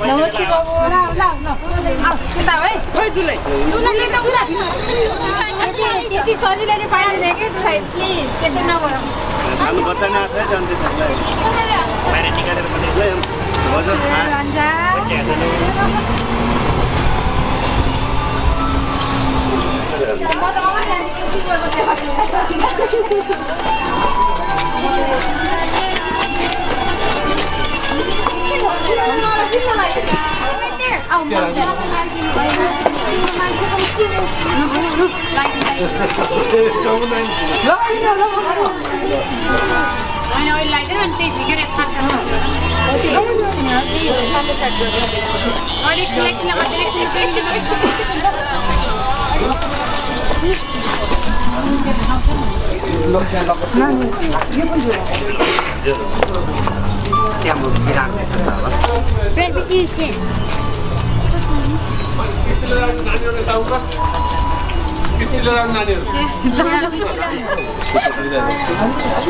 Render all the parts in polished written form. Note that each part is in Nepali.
नमस्ते बाबु ल यता है खोइ दुलै त्यति सजिलै नि पाइहाल्छ कि प्लिज त्यति नगर हामी बताउन आथे जन्ते सबलाई बाहिर निकालेर पठाइदिए वजन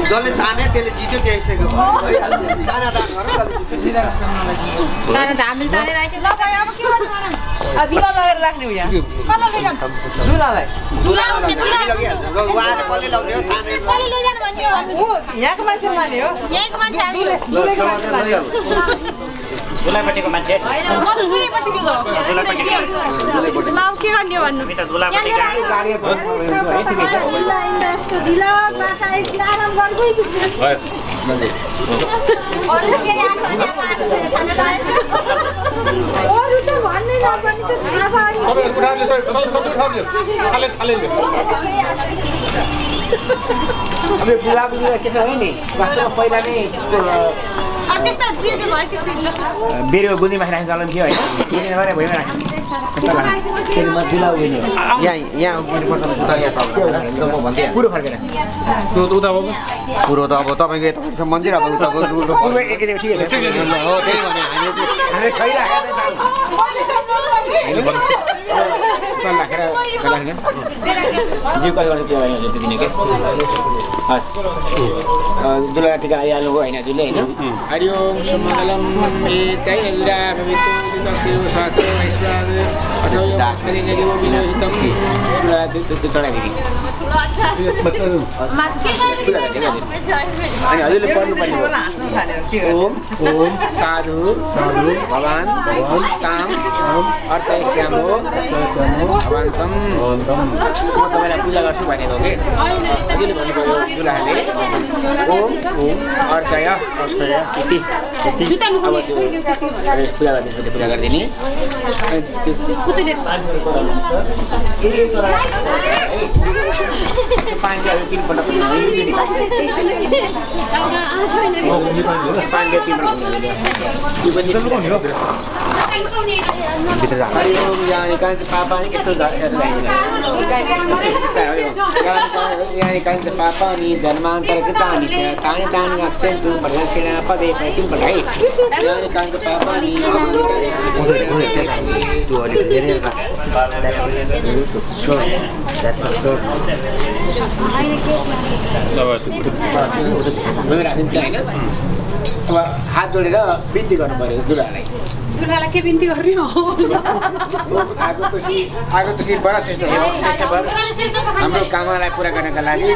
जसले जाने त्यसले जित्यो त्यहीसँग दाना दान गरेर जसले जित्यो दिएर दाना हामीले तानेर आइछ ल भाइ अब के गर्नु आ दुला लगेर राख्ने हो यहाँ कसले लैजाम दुलालाई दुला लगिहाल्छ र उहाँले कसले लग्ने हो तानेर कसले लैजानु भन्ने हो ऊ यहाँको मान्छे लाने हो यहीँको मान्छे हामी दुलेको मान्छे लाने हो दुलापट्टिको मान्छे म त दुलैपट्टिको हो ल अब के गर्ने भन्नु हामी त दुलापट्टिको दिला इन्डस्ट्री दिला बाटा एकछिन आराम गर्दै छु अरु के याद भने अरु त भन्नै नपर्ने त थाहा भयो अबे उठाले सबै उठाले खाले अबे बुढाबुढी के छ नि वास्तवमा पहिला नै त्यस्ता दुई भयो त्यस्तो बेरो गुल्मीमा राख्ने चलन थियो हैन किनेर भएर भइमा राख्ने त्यसमा दुला उभिने यहाँ उठ्नुपर्छ उता यहाँ म भन्दै पुरो फर्केर उता बाबु पुरो त अब तपाईँको यता मन्दिर अब उताको पुरो एकैचोटि ठिकै छ हो त्यही भने हामी खैराखेर जिउ कल गर्ने त्यो होइन त्यति नै के हस् दुला टिका आइहाल्नु भयो होइन जुले होइन हरि ओम सुमङ्गलम मे चाहिँ विरा भवितु विदक्षिरो शास्त्रो ऐश्वर्य असौ वनस्पति नेगेव विनोहितम दुला त्यो चढाइदिने अनि हजुरले पढ्नुपर्ने हो ओम साधु भगवान् ताम अर्चयस्यामो भगवन्तम म तपाईँलाई पूजा गर्छु भनेको कि हजुरले भन्नुभयो दुलाले ओम अर्चय इति अब त्यो पूजा गर्दै पूजा गरिदिने पानीले तिनपल्ट पापा नि जन्मान्तर कृतानि च तानि तानि रक्षन्तु प्रदक्षिणा पदे तिनपल्ट है यानि कान्त पापा नि अब हात जोडेर बिन्ती गर्नु पर्यो दुलालाई दुलालाई के बिन्ती गर्ने हो आगोपछि वर श्रेष्ठ वर हाम्रो कामनालाई पुरा गर्नका लागि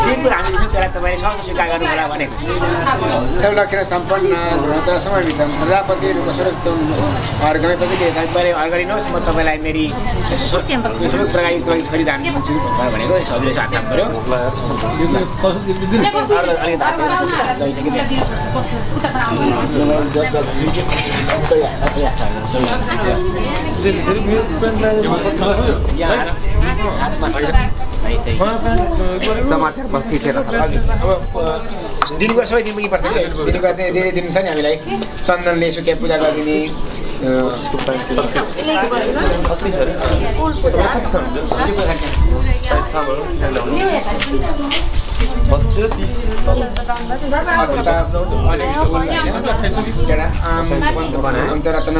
जे कुरा हामी दिन्छौँ त्यसलाई तपाईँले सहज स्वीकार गर्नु होला भनेको सब लक्षण सम्पन्न ग्रहत समर्पितम प्रजापति रूपस्वरूपम अर्घमेपति तपाईँले अर्घिनुहोस् म तपाईँलाई मेरी प्रकारयुक्त छोरी दान दिन्छु भनेको सबैले साथ काम गर्यो समाचार बस्ती थिएन अब दिनको सबै दिन पुगी पर्छ कि दिनको धेरै दिन छ नि हामीलाई चन्दनले सुके पूजा गरिदिने पञ्चरत्न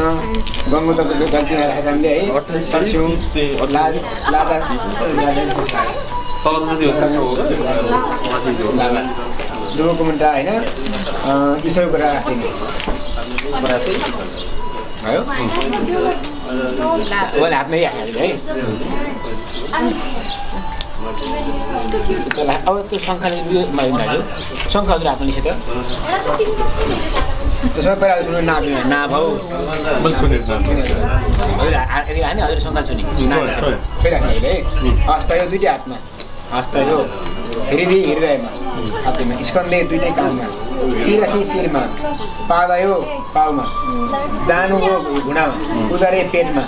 गङ्गोतको गल्ती हामीले है तल त्यो खाएको हो माथि त्यो लामा डोकुमेन्ट हैन इसो कुरा राख्दिने भयो ओला हातमै हाल्यो है अब त्यो शङ्खाले मैले दाजु शङ्खा हजुर हातमा निस्क्यो त्यो सबै पहिला सुन्नु ना भाउ मैले सुनेको छ हजुर यदि होइन हजुर शङ्खा सुनि फेरि राख्नु है हस्त यो दुइटै हातमा हस्त यो हृदयमा छातीमा स्कन्धे दुइटै कानमा शिरसी शिरमा पादा यो पाउमा जानु हो घुँडामा उदारे पेटमा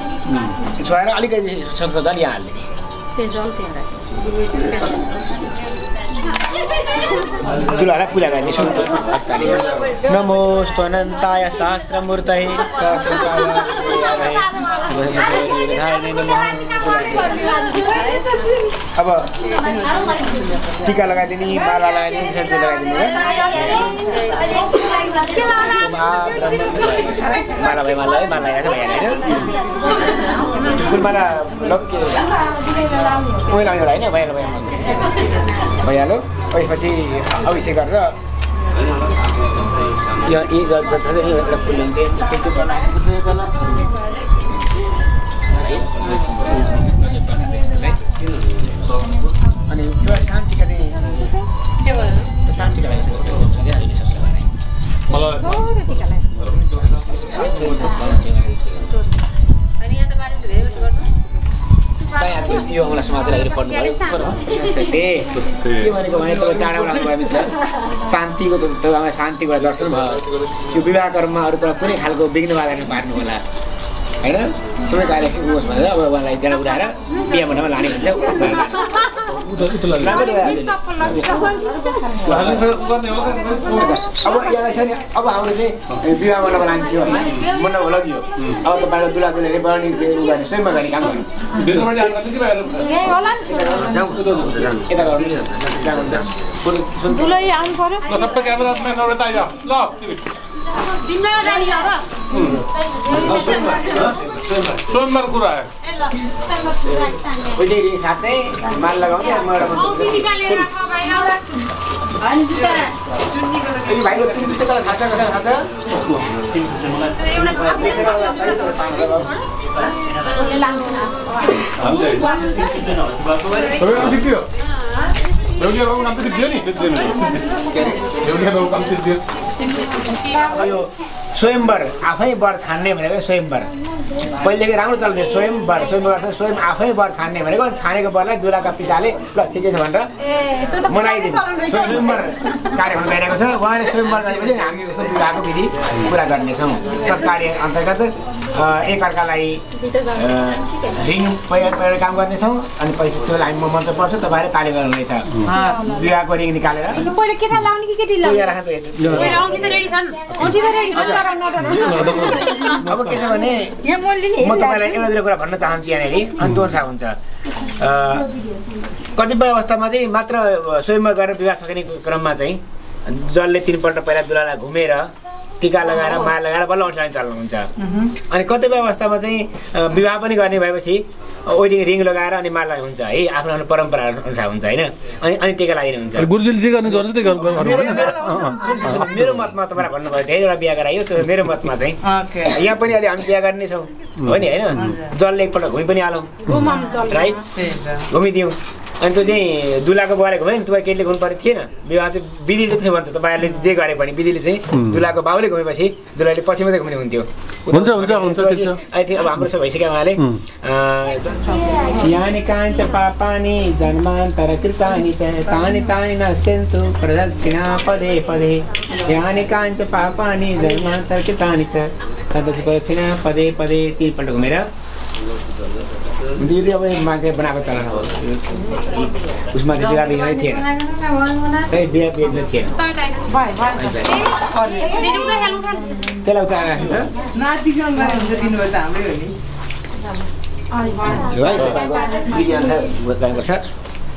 छोएर अलिकति शङ्ख जल यहाँ हाल्ने दुलालाई पूजा गर्ने सुन्छ हस्ताले नमोस्तनन्ताय सहस्रमूर्तये अब टीका लगाइदिने माला लगाइदिने सन्चो लगाइदिने माला भयो माला है माला लगाइरहेको छ भइहाल्यो होइन फुलमाला लक्के ओइ लगाउने होला होइन भइहाल्यो भइहाल्यो त्यसपछि अभिषेक गरेर यो एउटा फुल हुन्थ्यो अनि त्यो शान्तिका चाहिँ शान्तिका लागि मलाई यो मलाई समातेर पढ्नु पऱ्यो के भनेको भने तपाईँ टाढामा लाग्नुभयो मित्र शान्तिको शान्तिको दर्शन भयो यो विवाह कर्ममा अरू कुनै खालको विघ्न बाधा पार्नु होला होइन सबै कार्य होस् भनेर अब उहाँलाई त्यहाँ उठाएर बिहा मण्डपमा लाने हुन्छ अब यसलाई चाहिँ अब हाम्रो चाहिँ विवाह मण्डपमा लान्थ्यो होइन मण्डप लगियो अब तपाईँको दुला दुलाले बनाउने गर्ने स्वयंमा गर्ने काम गर्नु यता गर्नु सबै क्यामेराम्यान यता आइज ल स्वयंवर कुरा आयो साथै माल लगाउने भाइको 3 कलर थाहा छ कसलाई थाहा यो स्वयंवर आफै वर छान्ने भनेको स्वयंवर पहिलेदेखि राम्रो चल्थ्यो स्वयंवर स्वयं आफै वर छान्ने भनेको छानेको वरलाई दुलाका पिताले ल ठिकै छ भनेर मनाइदिनु स्वयंवर कार्यक्रम गरिरहेको छ उहाँले स्वयंवर गरेपछि हामी उसको विवाहको विधि पुरा गर्नेछौँ सरकारी अन्तर्गत एकअर्कालाई रिङ पहिला काम गर्नेछौँ अनि पछि त्यो लाइन म मन्त्र पढ्छु तपाईँले ताली गर्नुहुनेछ विवाहको रिङ निकालेर अब के छ भने म तपाईँलाई एउटा दुईवटा कुरा भन्न चाहन्छु यहाँनिर अनुसार हुन्छ कतिपय अवस्थामा चाहिँ मात्र स्वयंमा गरेर विवाह सकिने क्रममा चाहिँ जसले 3 पल्ट पहिला दुलालाई घुमेर टीका लगाएर माला लगाएर बल्ल औँठी लाने चल्नुहुन्छ अनि कतिपय अवस्थामा चाहिँ विवाह पनि गर्ने भएपछि वेडिङ रिङ लगाएर अनि माला हुन्छ है आफ्नो आफ्नो परम्परा अनुसार हुन्छ होइन अनि टीका लगाइदिनु हुन्छ गुरुजीले जे गर्ने गर्छ त्यही गर्नु मेरो मतमा तपाईँलाई भन्नुभयो धेरैवटा बिहा गरायो त्यो मेरो मतमा चाहिँ यहाँ पनि अहिले हामी बिहा गर्नेछौँ हो नि होइन जसले एकपल्ट घुमि पनि हालौँ राइट घुमिदिउँ अनि त्यो चाहिँ दुलाको बुवाले घुम्यो नि तपाईँ केटीले घुम्नु पर्ने थिएन विवाह चाहिँ विधिले त्यसो भन्छ तपाईँहरूले जे गरे भने विधिले चाहिँ दुलाको बाउले घुमेपछि दुलाले पछि मात्रै घुम्ने हुन्थ्यो हुन्छ अब हाम्रो सब भइसक्यो उहाँले यानि काञ्च पापानि जन्मान्तर कृतानि च तानि तानि नश्यन्तु प्रदक्षिणा पदे पदे यानि काञ्च पापानि जन्मान्तर कृतानि च प्रदक्षिणा पदे पदे 3 पल्ट घुमेर दिदी अब मान्छे बनाएको चलन हो उसमा चाहिँ जग्गा बिग्रै थिएन त्यही बिहा बेच्नु थिएन त्यसलाई उता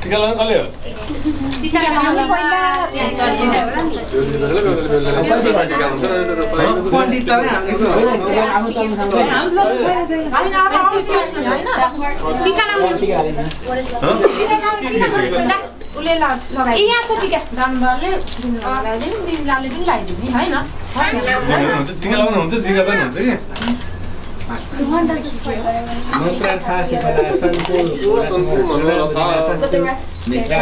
टिका लाउनु कसले हो पण्डित तपाईँ हाम्रो आफू चल्नुसँग यहाँ छ टिका दामदरले लगाइदिनु बिमलाले पनि लगाइदिने हैन टिका लाउनुहुन्छ जिगा पनि हुन्छ कि मन्त्र थाहा सिकाउँदा सन्चो मित्र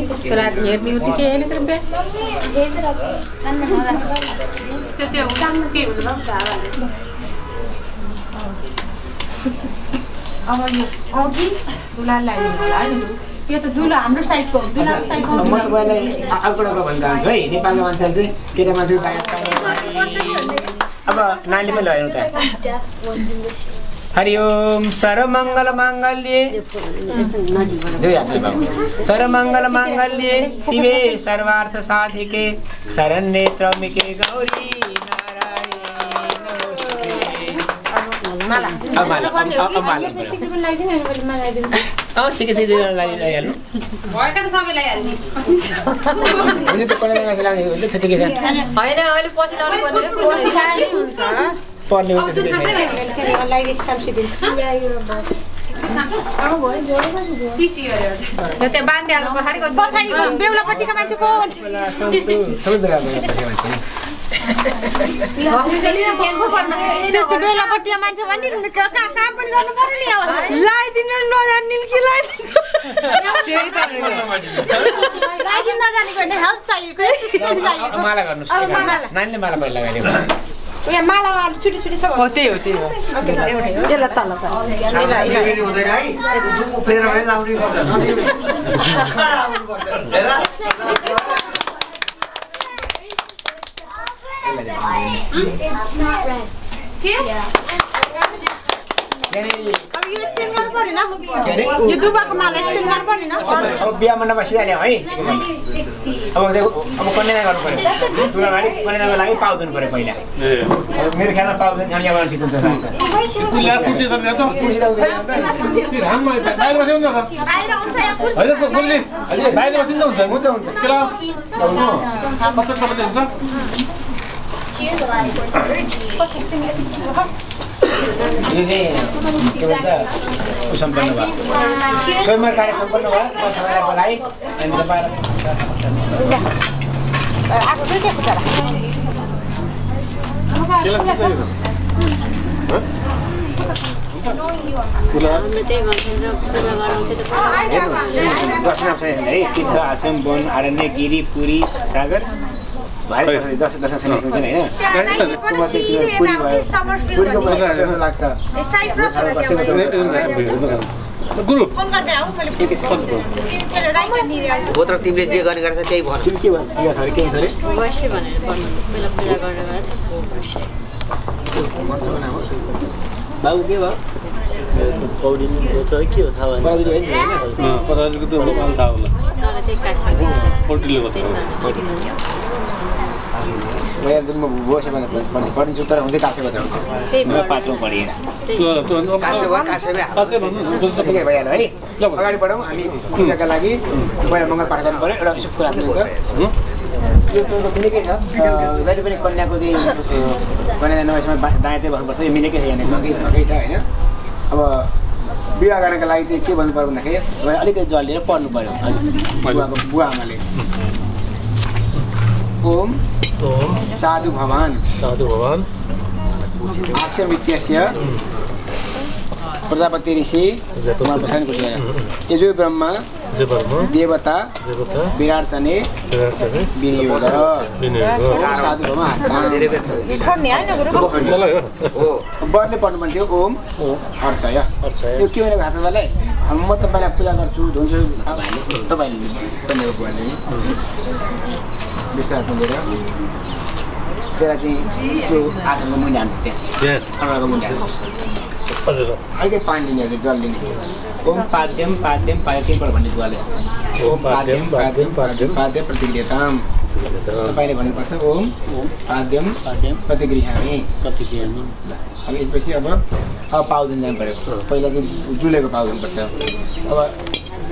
त्यस्तो राति हेर्ने उठ्ने के हेर्ने तर त्यो उडाउनु के हुन्छ अब यो औधी दुलाल लगाइदिनु होला हैन यो त दुला हाम्रो साइडको दुलाको साइडको म तपाईँलाई आउटको भन्न चाहन्छु है नेपालको मान्छेहरू चाहिँ केटा मान्छे अब नानीले पनि लगायो त हरि ओम सर्वमङ्गल माङ्गल्ये सर्वमङ्गल माङ्गल्ये शिवे सर्वार्थ साधिके शरण्ये त्र्यम्बके गौरी सिके लगाइहाल्नु भएका त सबै लगाइहाल्ने हुन्छ त्यो कोही मान्छे लगाउने हुन्छ ठिकै छ होइन अहिले पछि लाउनु पर्ने पर्ने हो त्यहाँ बाँधिहाल्नु पछाडि बेहुलापट्टिको मान्छेको त्यस्तो बेहुलापट्टिको मान्छे भनिदिनु काम पनि गर्नु पर्यो नि अब लगाइदिनु नजान्ने कि लगाइदिनु नजानेको होइन हेल्प चाहिएको एसिस्टेन्ट चाहिएको माला गर्नुहोस् नानीले माला पहिला लगाइदिएको यहाँ माला छुटी छुटी छ त्यही हो त्यही हो यसलाई तल हुँदैन है उफ्रेर पनि लाउनै यो दुबाको माला एक्सचेन्ज गर्नु पर्यो न अब बिहा मण्डपमा सिधाल्यो है अब कन्यादान गर्नु पर्यो तुला अगाडि कन्यादानको लागि पाउ दिनु पर्यो पहिला अब मेरो ख्यालमा पाउ दिनु यहाँ गर्न ठिक हुन्छ बाहिर बसिँदा हुन्छ हुन्छ हुन्छ के यो चाहिँ के भन्छ सम्पन्न भयो स्वयंमा कार्य सम्पन्न भयो म तपाईँलाई बोलाएँ अनि दर्शन है तीर्थ आश्रम वन अरण्य गिरी पुरी सागर भाइ दस सुनेको थिएन हो तर तिमीले जे गर्ने गर्छ त्यही भन्छ के भयो के छ अरे बाबु के भयो के हो थाहा भएन पराजुको त होला थाहा होला पोल्ट्रीले गर्छ पढिन्छु तर हुन्छ कासेबाट पात्रमा पढेर ठिकै भइहाल्यो है अगाडि बढौँ हामी पूजाका लागि पहिला मङ्गल पाठ गर्नु पऱ्यो एउटा यसो कुरा यो तपाईँको मिलेकै छ जहिले पनि कन्याको चाहिँ कन्या नभएसम्म दायाँ चाहिँ भन्नुपर्छ यो मिलेकै छ यहाँनिर भएकै छ होइन अब विवाह गर्नका लागि चाहिँ के भन्नु पर्यो भन्दाखेरि अलिकति जल लिएर पढ्नु पऱ्यो बुवाको बुवा आमाले ओम साधु भवान आश्रमित्यस्य प्रजापति ऋषि यजु ब्रह्मा देवता विरार्चने विनियोग साधु भवान बरले पढ्नुपर्ने थियो ओम अर्चय यो के भनेको हातलाई म तपाईँलाई पूजा गर्छु धुन्छु तपाईँले विश्वास मिलेर त्यसलाई चाहिँ त्यो आसनको मुन्ने हाल्छु त्यहाँ अनुहारको मुन्ने हाल्नुहोस् अलिकति पानी लिने हजुर जल लिने ओम पाद्यम पाद्यम पाद्यम तिनपल्ट भन्ने बुवाले ओम पाद्यम पाद्यम पाद्यम पाद्यम प्रतिक्रियताम तपाईँले भन्नुपर्छ ओम पाद्यम प्रतिक्रियामी अब यसपछि अब पाउदन जानु पऱ्यो पहिला चाहिँ जुलेको पाउदन पर्छ अब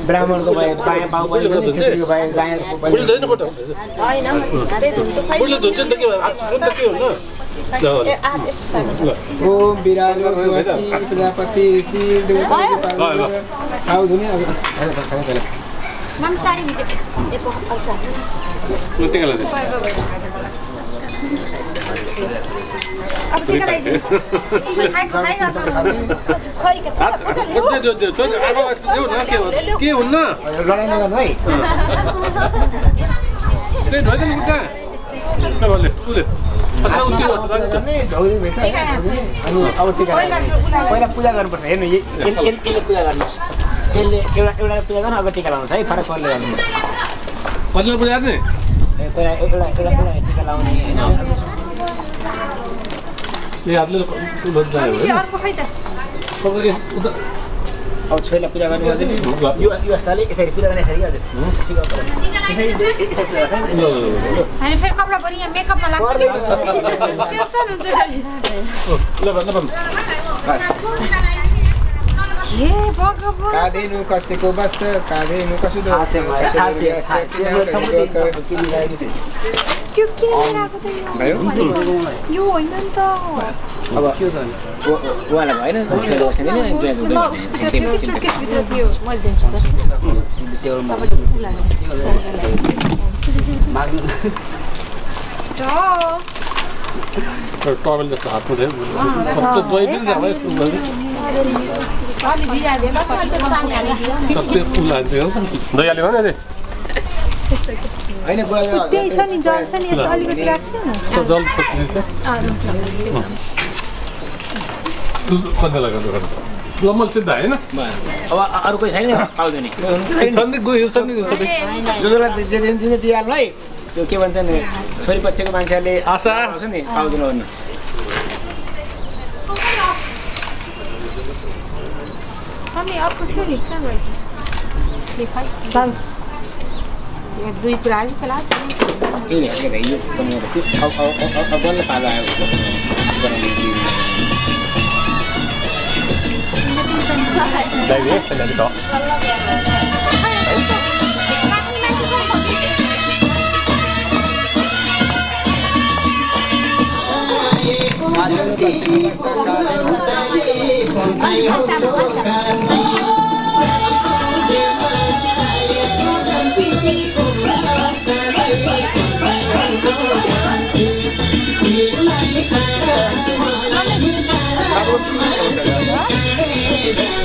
ब्राह्मणको भए बायाँ पाउ पनि छेत्रीको भए दायाँको पनि ओम बिरालो तुलसी प्रजापति ऋषि देवता पाउ धुने अब मम साडी भिजे एको हल्का टिका लगाइदिनु अब टिका लगाइदिनु खाइको खोइ के फोटो लियो के हुन्न लडाइ नगर्नु है त्यही ढोइदिनु उता नभले तुले अब टिका पहिला पूजा गर्नुपर्छ हेर्नु यसले पूजा गर्नुहोस् यसले एउटा पूजा गर्नु अब टिका लाउनुहोस् है फरक फरकले गर्नु कसले पूजा गर्ने पहिला एउटा टिका लाउने होइन ए हातले अर्को खै त अब छोरीलाई पूजा गर्नु गर्दैन यो अवस्थाले यसरी पूजा गर्ने यसरी गर्दैन अनि फेरि कपडा पनि यहाँ मेकअपमा लाग्छ टेन्सन हुन्छ के भगवान कादेनु कसैको बस कादेनु कसुदो त्यो के लगाएको त भयो यो होइन नि त अब उहाँलाई भएन सुटकेस भित्र थियो मैले दिन्छु टवेल जस्तो हातमा थियो दही पनि जाँदा यस्तो अलि भिजाइदिए ल पानी हालेर सबै फुल हाल्छ दही हाल्यो भने होइन त्यही छ नि जल छ नि यस्तो अलिकति राख्छ न जल छत्रिस कति लाग्यो लम्बल सिद्ध होइन अब अरू कोही छैन पाउँदैन सन्धि गयो सन्धि सबै जसलाई दिइहाल्नु है त्यो के भन्छ नि छोरी पक्षको मान्छेहरूले आशा आउँछ नि पाउँदैन भन्नु अनि अर्को थियो नि कहाँ गयो दुई कुरा आयो पहिला यही नै के यो बनाउँदैछु अब बल्ल पालो आयो उसको दाइले पहिला त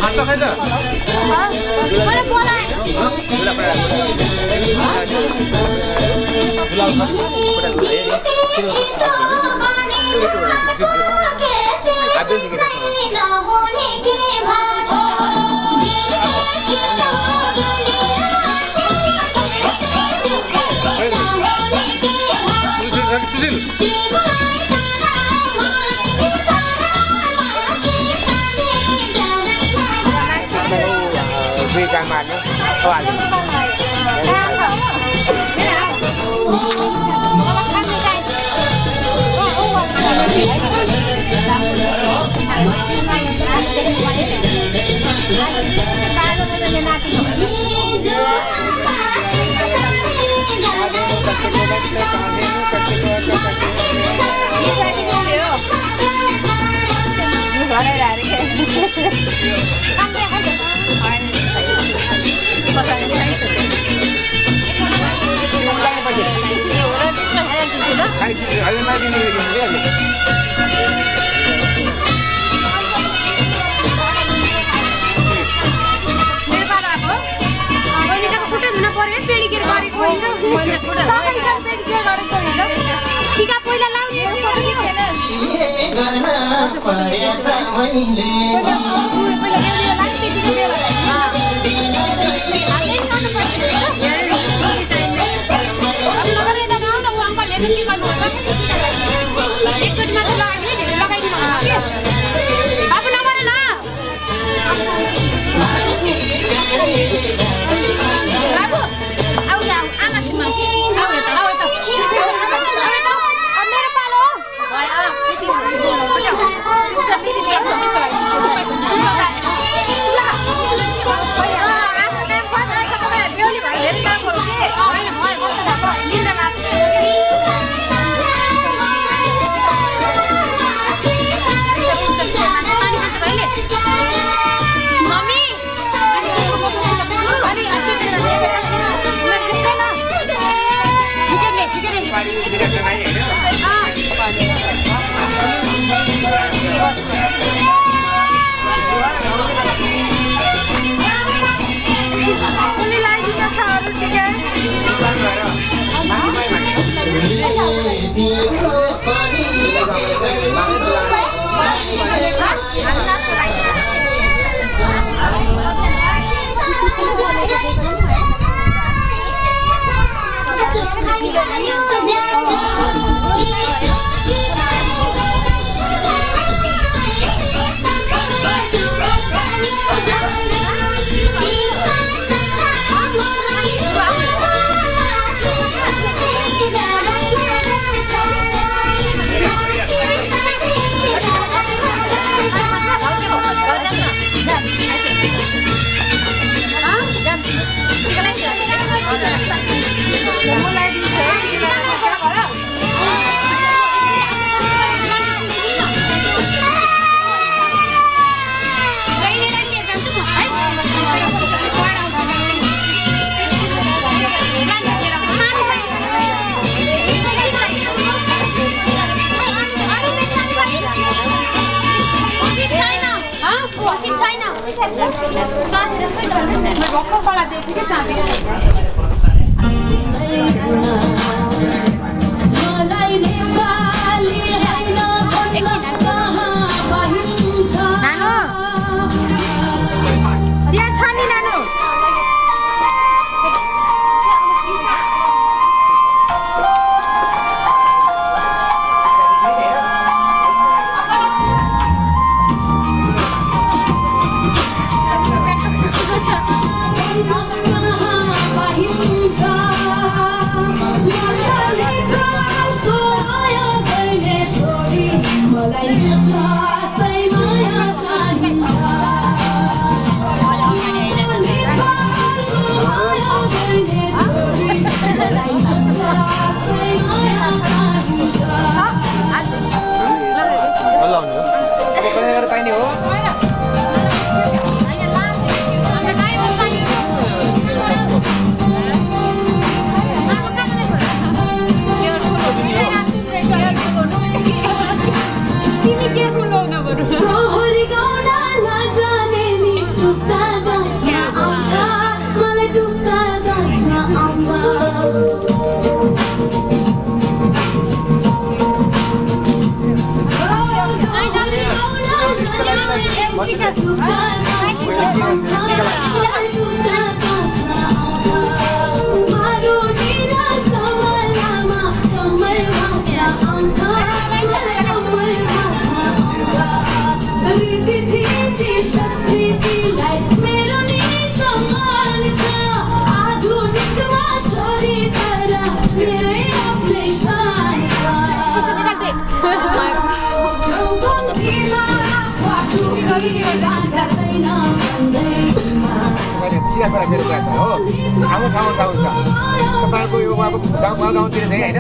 आटा खाइदा मलाई बोलाए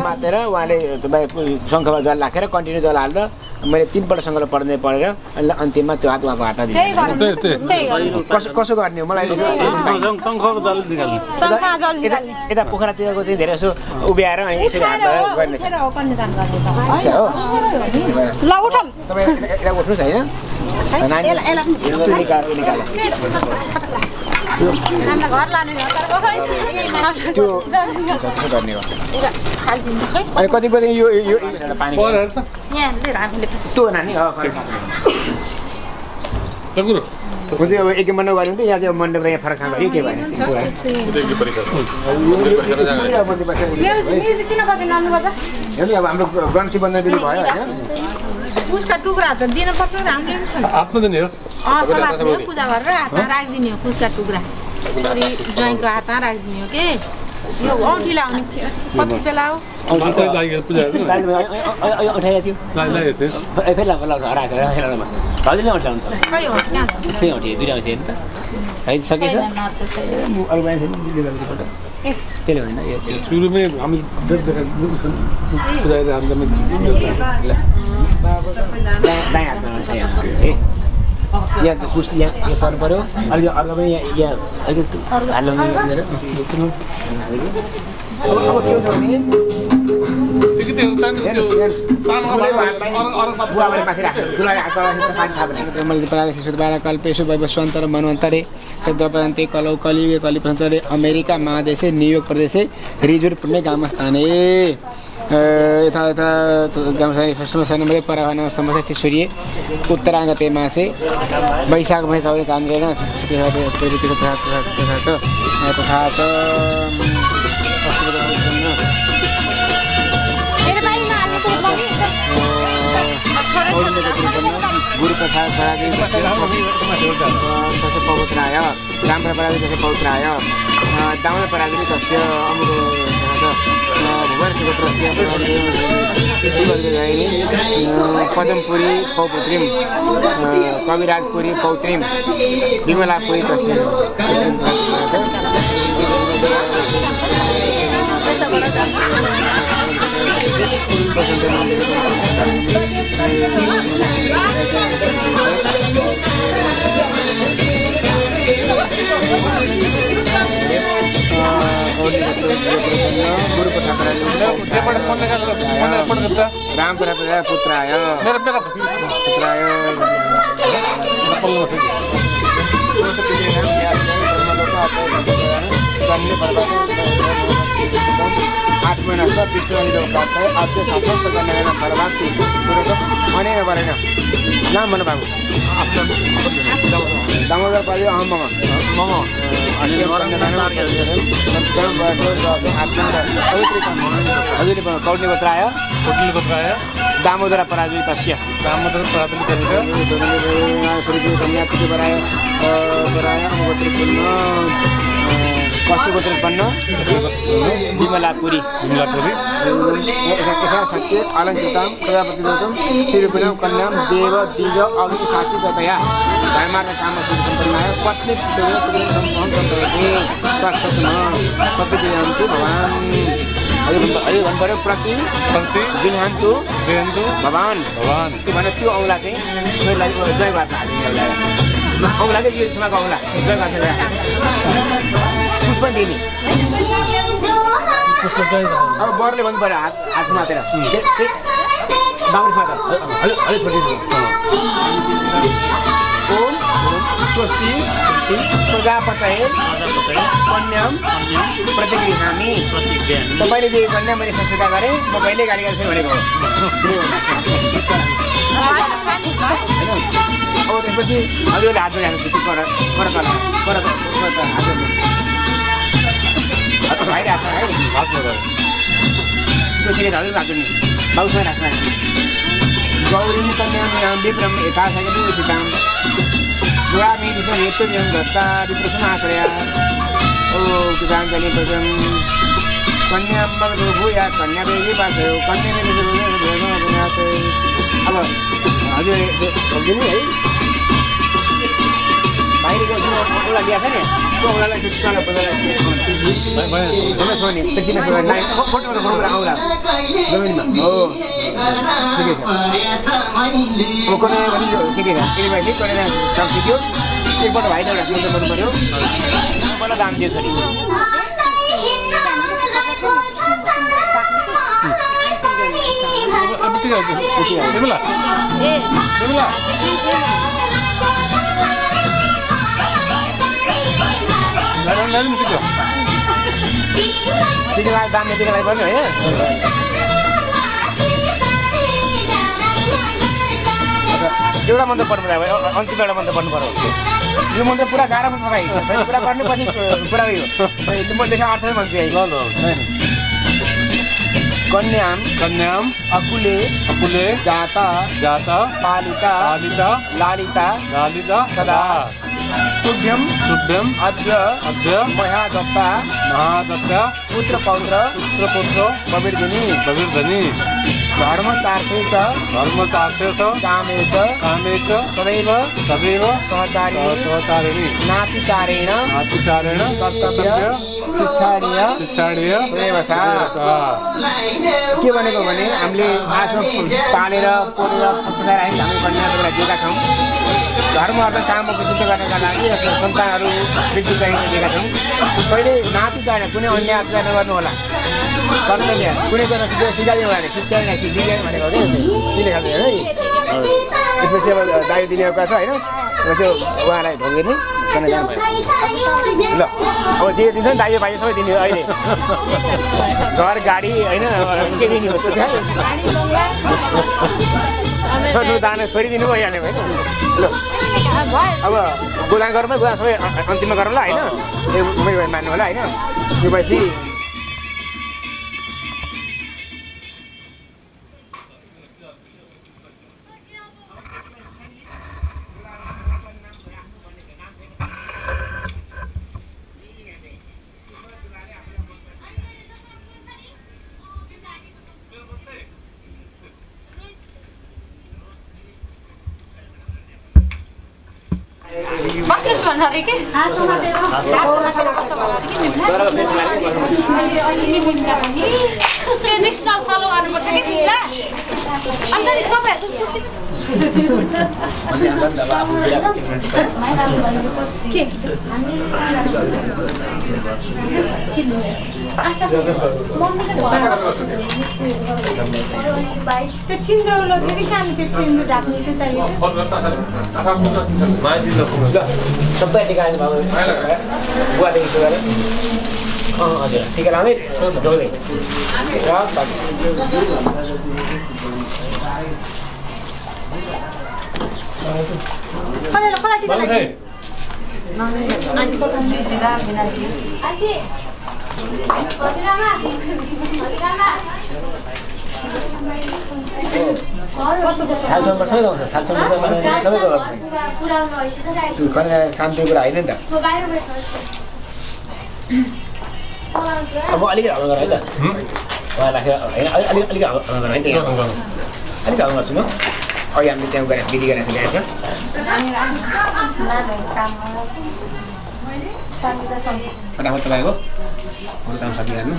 मातेर उहाँले तपाईँको शङ्खमा जल राखेर कन्टिन्यू जल हालेर मैले 3 पल्ट सङ्कल्प पढ्दै पढेर अनि अन्तिममा त्यो हात उहाँको हातमा दिएँ कसो गर्ने हो मलाई यता पोखरातिरको चाहिँ धेरै यसो उभ्याएर अनि यसरी हात लगाएर गर्ने छ हो ल उठ तपाईँ यता उठ्नुहोस् होइन नानी निकाल्नु त्यो गर्ने हो अनि कति कति यो पानी त्यो नानी अब एक मण्डप गऱ्यो भने यहाँ चाहिँ मण्डप यहाँ फरक खाँदा के भयो अब हाम्रो ग्रन्थी बन्द दिनु भयो होइन उसका टुक्रा त दिनुपर्छ हामीले आफ्नो दिने हो समाजले पूजा गरेर हातमा राखिदिने हो उसका टुक्रा छोरी ज्वाइँको हातमा राखिदिने हो के यो औँठी लाउने थियो कति बेला हो सुरुमै हामी यहाँ कुस्ती यहाँ पर्नु पऱ्यो अलिक अर्को पनि यहाँ अलिकति हाल्नु कल्पेशु वैवस्वन्तर मन्वन्तरे सद्वपदन्ते कलौ कलियुगे कलिपन्तरे अमेरिका महादेशे न्युयोर्क प्रदेशे रिजुर पुण्य गामस्थाने यथा यथा गामस्थाने परवाना समस्या सूर्य उत्तराङ्गते मासे वैशाख महिषौरे चान्द्रेण तथा प्रसाद पराजय तस्य पवित्राय रामप्र पराजय तस्य पवित्राय दामोदर पराजय तस्य अमुक भुवन सुपुत्रस्य पदमपुरी पौपुत्रीम कविराजपुरी पौत्रीम विमलापुरी तस्य रामपुर पुत्राय पुत्राय आत्मनस्थ विश्वनिधो प्राप्त अद्य शासन कन्यान फलवाप्ति पूर्वक अनेन वरेण नाम मन बाबु दामोदर पाली अहम मम कौटिल्यपुत्राय दामोदर पराजय तस्य कन्या पराय पशुपुत्रोत्पन्न विमलापुरी अलङ्कृतां प्रजापतिदत्तं श्रीरूपिणां कन्यां देव द्विज अग्नि साक्षिकतया धर्मार्थ कामसम्पन्नाय पत्नी प्रतिगृहन्तु भवान् प्रति गृहन्तु भवान् भने त्यो औँला चाहिँ जय बात औँला चाहिँ यो समाको औँला जय बात पुष्प दिने अब बरले भन्नु पर्यो हात समातेर बाबुले ओम स्वस्ति प्रजापतये कन्यां प्रतिगृहामि तपाईँले जो कन्या मैले संस्कार गरेँ म कहिले गाडी गर्छु भनेको हो अब त्यसपछि हजुरले हात जोड्नु भइरहेको छ है त्यो चिनेर हजुरले हात जोड्ने बाबुसँग राख्नु गौरी कन्या विप्रम यथा सगतितां गुरामी विषम हेतु दत्ता विप्रसमाश्रया ओ कृताञ्जलि प्रजं कन्या भूया कन्या बेगी पासो कन्या अब हजुर दिनु है बाहिरको जुन औँला ल्याएको छ नि त्यो औँलालाई चुच्चालो बजारलाई छोड्ने त्यति नै फोटोमा औँला जमिनमा हो ठिकै छ अब कन्या पनि ठिकै छ यसले कन्या काम सिक्यो एकपल्ट भाइले एउटा सोध्नु पर्नु पऱ्यो पहिला दाम दियो छोरी दाम यतिको लागि पर्ने होइन एउटा मन्त्र पढ्नु पर्यो अन्तिम एउटा मन्त्र पढ्नु पर्यो यो मन्त्र पुरा गाह्रो मन्त्र भाइ पुरा गर्नु पछि पुरा उयो म लेखा अर्थ भन्छु है कन्याम अकुले जाता पालिता लालिता सदा तुभ्यम अद्य महा दत्ता पुत्र पौत्र बबिर्धनी धर्म चार्थे च कामे च सदैव सहचारिणी नातिचारेण कर्तव्य शिक्षाणीय के भनेको भने हामीले आफ्नो पालेर पोलेर पुस्ताएर हामी कन्याको दिएका छौँ धर्म अर्थ कामको सिद्ध गर्नका लागि सन्तानहरू वृद्धि दिएका छौँ पहिले नाति चाहेन कुनै अन्य अत्याचार नगर्नु होला कर्तव्य कुनै कुरा सिकाइदिनु भने शिक्षा सिकाइ भनेको हो कि खालको है त्यसपछि अब दायु दिने कुरा छ होइन त्यो उहाँलाई ढोगिने ल अब जे दिन्छ नि दायु भाइ सबै दिने अहिले घर गाडी होइन के दिने हो त्यो छोरी दाना छोरी दिनु भइहाल्यो होइन ल अब गोदान गरौँ गोदान सबै अन्तिममा गरौँ ल होइन मान्नु होला होइन यो भएपछि बस्नुहोस् भन्छ अरे के ट्रेडिसनल फलो गर्नुपर्छ कि तिमीलाई अन्त त्यो सिन्दुर फेरि सानो त्यो सिन्दुर ढाक्ने त्यो चाहियो सबै टिका बुवादेखि सुरु गरेर हजुर टिका लाउने जोड्दै शान्ति कुरा होइन नि त अब अलिकति हल्ला गर है त उहाँलाई होइन अलिक हल्ला गर है त अलिक हल्ला गर्छु म अघि हामीले त्यहाँ गरेर विधि गरेर ल्याएछ फटाफट तपाईँको अरू काम साथी गर्नु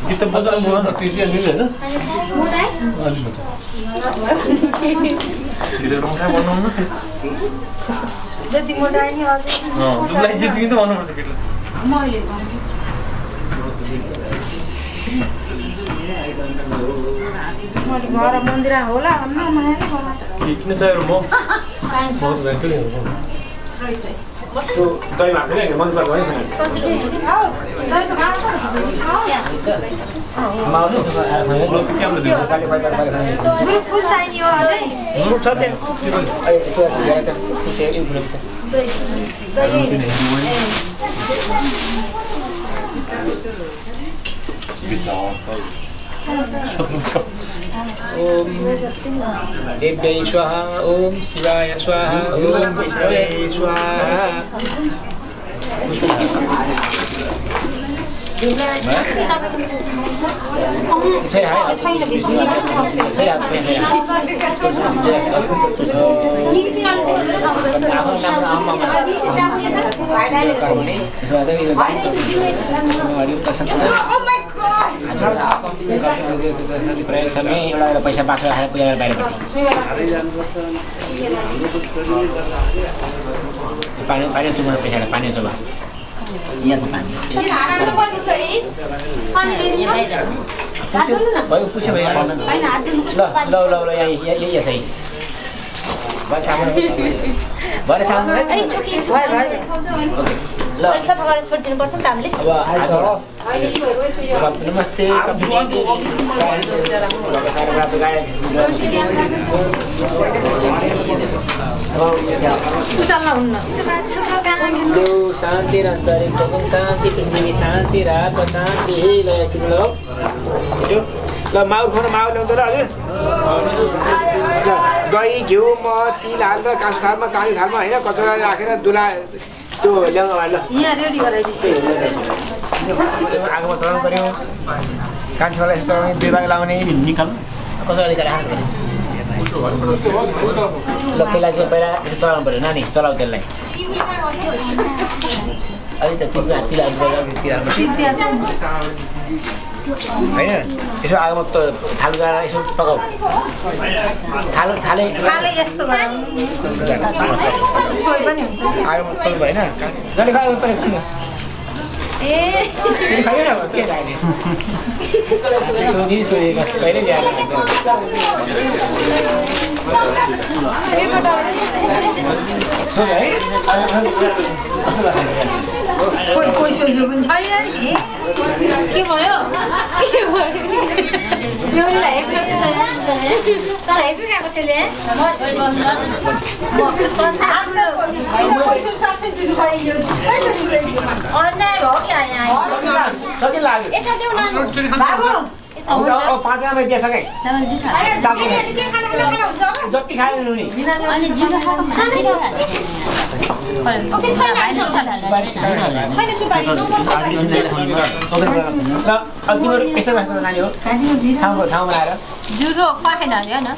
गीत बजाउनु भएन टिसिया मिल्यो होइन जति मोटाइ नि अझै दुबलाई जित्नु त भन्नुपर्छ केटो मैले घर मन्दिर होला किन चाहियो म त जान्छु नि दही भात चाहिँ मन पर्छ है गुरु फुल चाहिने हो अझै छ ओम देव्यै स्वाहा ओम शिवाय स्वाहा ओम विष्णवे स्वाहा एउटा पैसा बाँच्न राखेर पूजा गरेर बाहिर पानी पानी चुमा पैसा पानी चुमा यहाँ चाहिँ पानी पुछ्यो भइहाल्यो ल ल ल ल यहाँ चाहिँ सफा गरेर छोडिदिनु पर्छ नि त हामीले नमस्ते शान्ति अन्तरिक्षम शान्ति पृथ्वी शान्ति राप शान्ति लय सिक्नु छिटो ल माउर खुवाउनु माउर ल्याउँछ ल हजुर दही घिउ मह तिल हालेर काँसो थालमा चाँदी थालमा होइन कचौरा राखेर दुला त्यो ल्याउनु ल यहाँ रेडी गराइदिन्छु आगोमा चलाउनु पर्यो कान्छोलाई चलाउने 2 भाग लाउने निकाल्नु कचौरा निकालेर राख्नु ल त्यसलाई चाहिँ पहिला चलाउनु पर्यो नानी चलाऊ त्यसलाई अलि त होइन यसो आगोमा थाल गएर यसो पकाऊ थाले यस्तो आगोमा पकाउ भएन जसले खायो पनि खानु खाइएन अब के लाग्ने सोधेको कहिले ल्याएर कोही सोध्यो पनि छैन नि के भयो हेप्पी गएको त्यसले अन्याय भयो जति खायो नि ओके छैन छैन सुपारी ल तिम्रो यस्तो कस्तो नानी हो ठाउँमा आएर जुरो पाखे जान्छ हैन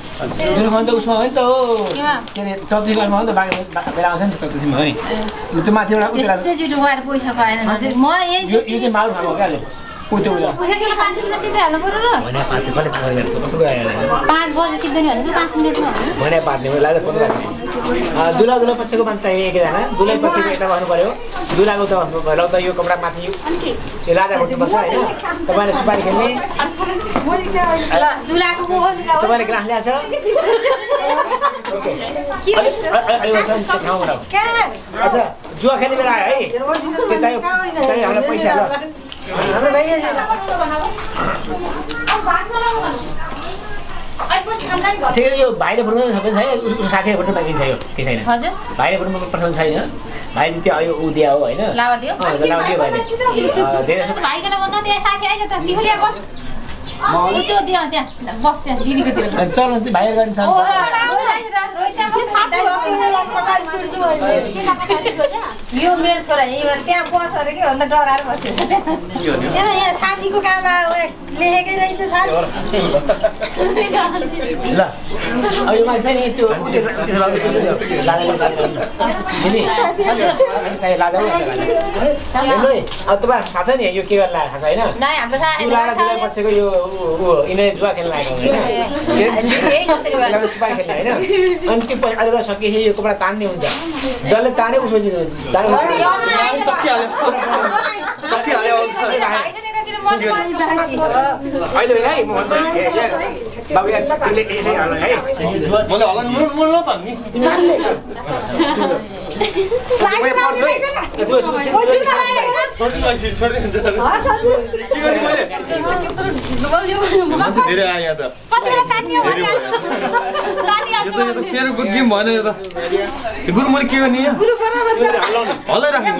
जुरो खानु त उसमा हो नि त हो के अरे सब्जी गर्नु हो नि त बाँकी बेला आउँछ नि त चब्जीमा हो नि त्यो माथिबाट उता त्यसै जुरो गएर पैसा खाएन म यही यो चाहिँ माउ खाएको क्या अहिले उता पैसा किन 5 मिनेट सिधै हाल्नु पर्यो र भने 5 कसले 5 गरेर त कसो गयो 5 बजे सिधै नि हाल्नु 5 मिनेटमा भने पार्ने मलाई लाग्छ 15 दुला पछिको मान्छे एकजना दुलै पछिको यता भन्नु पर्यो दुलाको त ल त यो कपडा माथि यो राजा बस्नु पर्छ हैन तपाईले सुपारी खेल्ने ल दुलाको को तपाईले ग्रास ल्याछ ओके अहिले चाहिँ ठाउँ बनाऊ अच्छा जुवा खेल्ने बेला है के चाहियो हामीलाई पैसा ल हाम्रो भाइ ठिकै यो भाइले फुट्नु सबै छैन उसको साथीले फुट्नु बाँकी छैन के छैन हजुर भाइले फुट्नु पठाउनु छैन भाइले त्यो यो उ दिया हो हैन लावा दियो लावा दियो भाइले धेरै भाइको नम्बर नदिए साथी आइछ त तिमीले बस म त्यो दियो त्यहाँ बस त्यहाँ दिदीको तिर चल न भाइ गर्न छ यो मेरो छोरा यहीँबाट त्यहाँ बस अरे के भन्दा डराएर बसेछ यहाँ साथीको काम लेखेकै रहेछ साथी ल अब यो मान्छे नि त्यो अब तपाईँ थाहा छ नि यो के गर्न लागेको छैन हाम्रो बच्चेको यो यिनीहरू जुवा खेल्न लागेको सुपारी खेल्ने होइन अनि त्यो पैसा अहिले सकिएपछि यो कपडा तान्ने हुन्छ जसले ताने उसो अहिले है म बाबु यार तिमीले यसै हाल्नु है मैले हलाउनु म त नि धेरै आयो यहाँ त फेरि गेम भएन यो त गुरु मैले के गर्ने हल्लाइराखेँ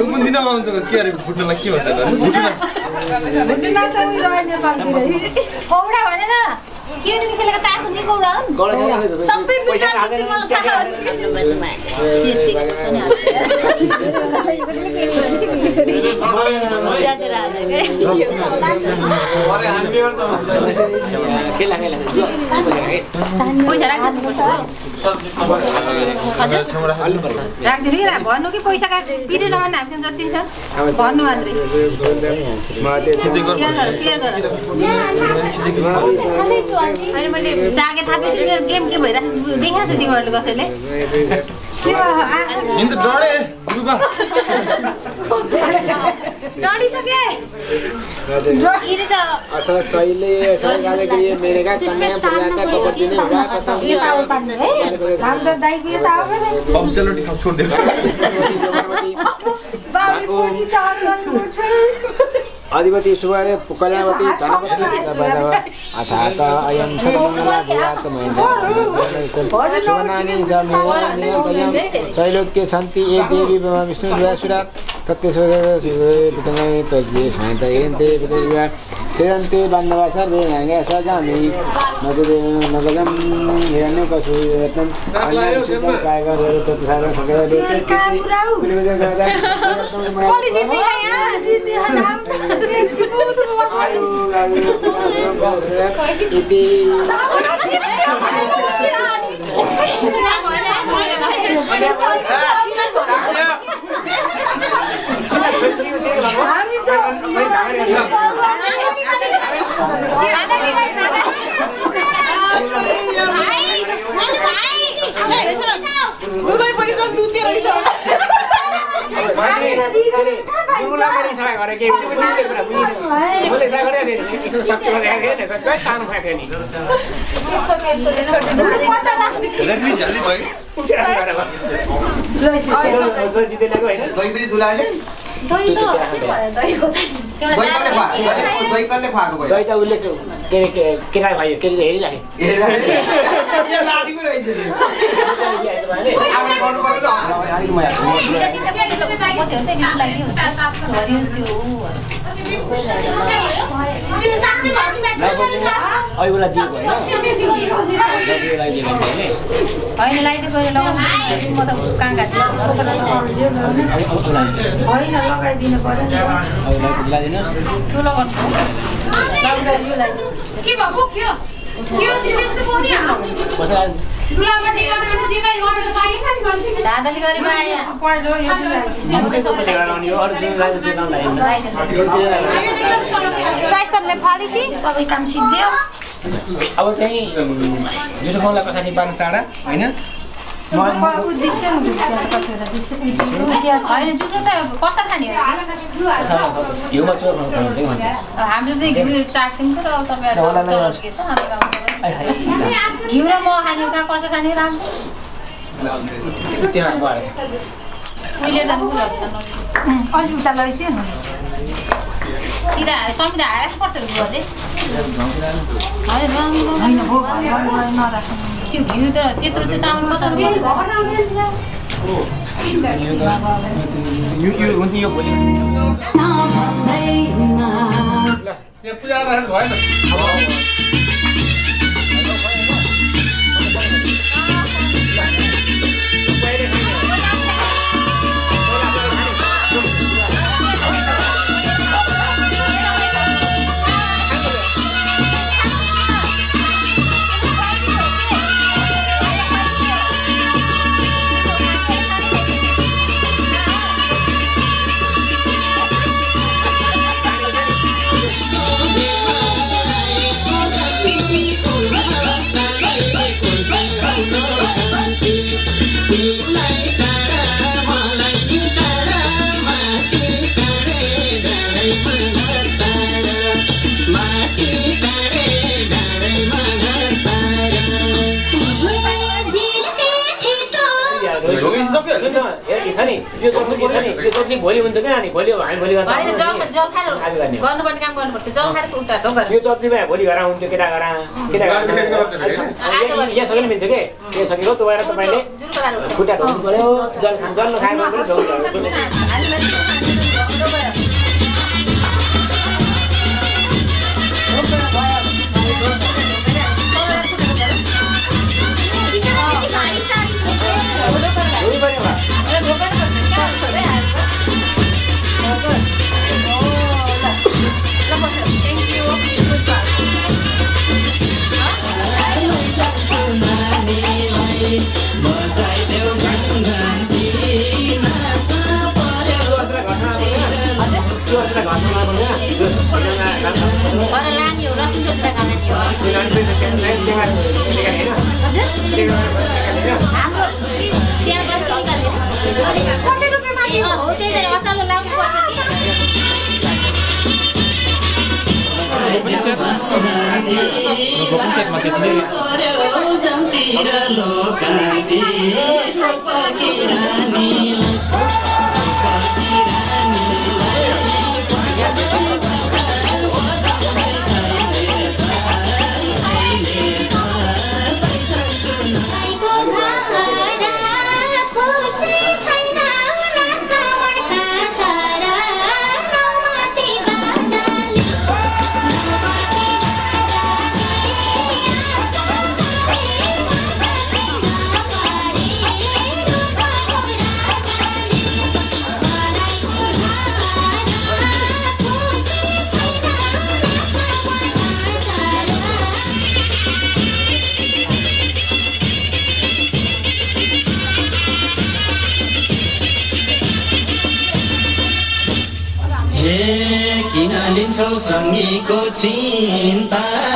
कुन दिन आउँछ के अरे फुट्नलाई के भन्छ कौडा भनेन के खेलेको तास हुने कौडा हो सबै मिठाई मलाई थाहा राखिदिनु भन्नु कि पैसा पिरे नभन्नु हामीसँग जति छ भन्नु मात्रै अनि मैले जागे थापेपछि मेरो गेम के भइरहेको देखाएको छु तिमीहरूले कसैले डढिसके अथवा सहीले सरकारले ये मेरे का कन्या प्रजाता कबड्डी ने होगा कथा हाम्रो दाइको यता आउन अब सेलोटी खाऊ छोड दे बाबुजी त अधिपति सुभाय कल्याणवती धनपति अथात अयं सर्वमंगला भूयात् शिवनानी समेयं त्रैलोक्ये सन्ति ये देवी ब्रह्मा विष्णु दुरासुरा तत्तेश्वरशिवपितङ्गनि त्वज्ये स्मयन्तयन्ते पितृव्या तेरन्ते बान्धवा सर्वे नाङ्गे सजामि नगजं हिरण्यकशुरत्नं अन्यानि शुद्धं कायगर्भं तत्सारं साँच्चै अहिलेलाई दिएको होइन होइन लगाइदियो गएर लगाउनु म त कहाँ गएको होइन लगाइदिनु पर्यो तँ लगाउनु के भयो बोक्यो दादाले गरे सबै काम सिक्यो अब चाहिँ जुठो गाउँलाई कसरी पार्नु चाँडा होइन उद्देश्य होइन जुठो त कता खाने हो घिउमा चोर हामीले त घिउ चाट्छौँ र तपाईँहरू के छ घिउ र म खाने कहाँ कसो खाने राम्रो उहिले त अलिक उता लैछ सिधा समिधा हारेर पर्छ त्यो घिउ त त्यत्रो त चामल मात्र हुन्छ यो भोलि पूजा राख्नु भएन भोलि हुन्छ क्या नि भोलि हामी भोलि गर्नुपर्ने काम गर्नुपर्छ जल खाएर उल्टा यो चर्ची भए भोलि घर आउँथ्यो केटा घर यहाँ सकेर मिल्छ कि यो सकेको तपाईँ तपाईँले खुट्टा ढोल्नु पऱ्यो जल खानु लिन्छौ सँगीको चिन्ता